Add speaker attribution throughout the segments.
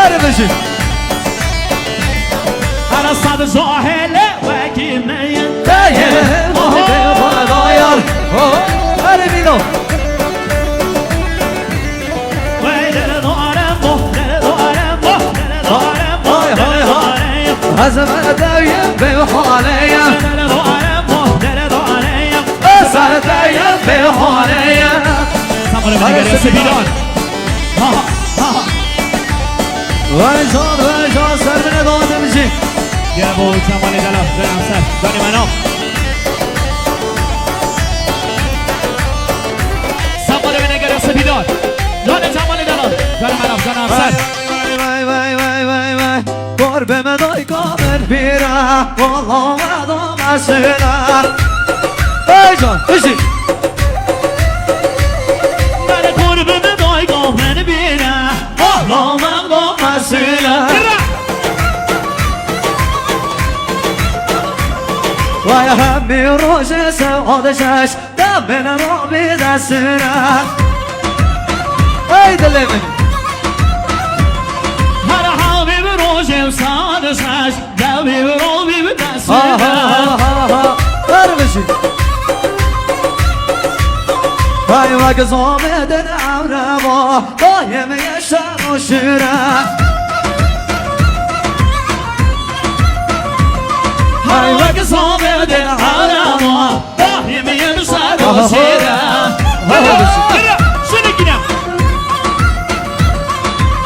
Speaker 1: هر بشی
Speaker 2: أنا صاد زاهل وكيمية
Speaker 1: داير مهدي فضاير هر بينو
Speaker 2: ويل دارم
Speaker 1: هزم دايم بحاليا أسر دايم بحاليا
Speaker 2: سامر من نگری سپیدان
Speaker 1: وای جان سر من داده میشی
Speaker 2: یه بود زمانی دلا برم سر جانی منو سامر من نگری سپیدان جانی زمانی دلا جانی منو جانم سر
Speaker 1: وای قربم دای کامل بیره والله مدام اسیره ای جان بشی
Speaker 2: من قربم دای کامل بیره والله مدام اسیره
Speaker 1: وای همی روش سواد شش دمن رو بی دستیره ای دلی منی
Speaker 2: روزم سادش جوی روبی به دست
Speaker 1: هر بشی وای وقت زامدن عمره با دایم یشن و شیره
Speaker 2: هر وقت زامدن عمره با دایم یشن و شیره شنو گیرم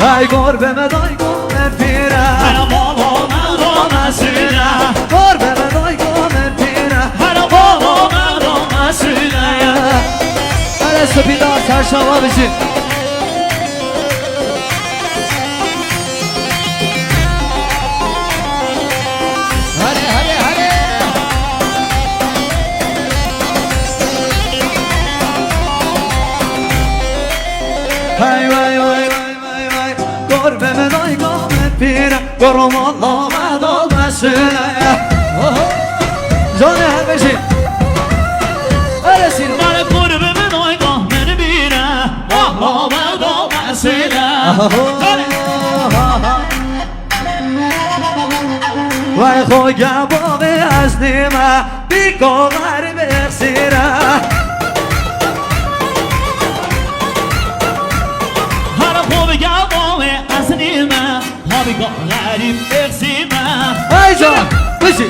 Speaker 1: ای گربه مدای گومن پیره
Speaker 2: هر بابا مردم اسیره
Speaker 1: گربه مدای گومن پیره
Speaker 2: هر بابا مردم اسیره
Speaker 1: هر سپیدار سرشوا بشی قرب من ای گام پیره گرم الله مدام مسئله جان هر بشی برسید
Speaker 2: من قرب من ای گام من بیره والله مدام مسئله
Speaker 1: وای خوگم باقی از نیمه بیگاور بخسیره غریب اقسیمه ای جان بشی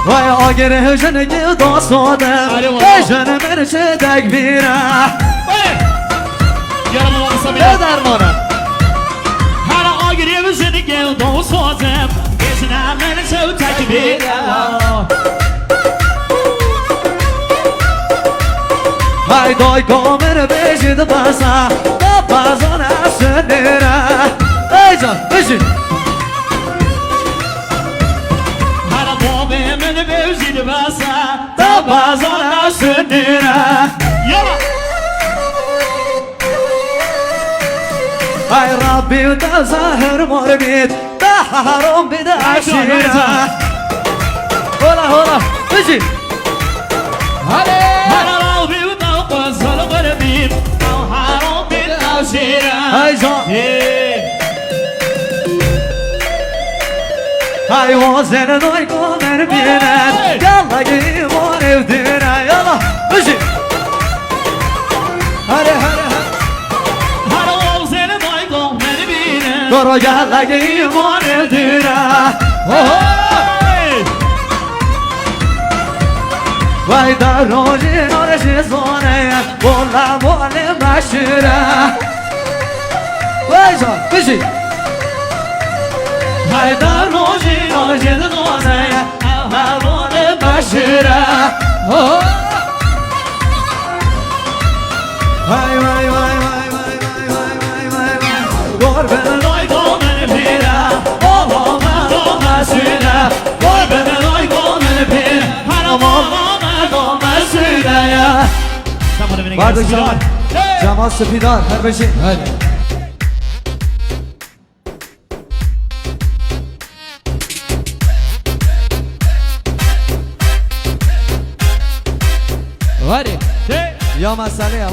Speaker 1: وای آگره جنگی داستادم ای جن مرچه تکبیره
Speaker 2: یارم الله سبیل
Speaker 1: ای درمانم
Speaker 2: هر آگره جنگی داستادم ای جن مرچه تکبیره
Speaker 1: ای دای کامر بشید بسا دا بازان سنیره ای جان بشید
Speaker 2: هر بابه من بشید بسا دا بازان سنیره یالا
Speaker 1: ای ربی دا زهر مربید دا حرام بید عشیره هولا بشید ای جان ای وازن نای کامر بینن یالا گیمان evdine یالا بشی هره
Speaker 2: هر وازن نای کامر بینن
Speaker 1: دارا یالا گیمان evdine وای در روزی نارشی زانه بولا مشیره وای جان بشی
Speaker 2: های در روزی نارشی زانه بولا مشیره
Speaker 1: وای گربه
Speaker 2: نای کامر پیره بابا مردم مسیره گربه نای کامر پیره هر بابا
Speaker 1: Vardık Cemal Sefidar her beşi hadi.
Speaker 2: Hadi.
Speaker 1: Ya mesele ya.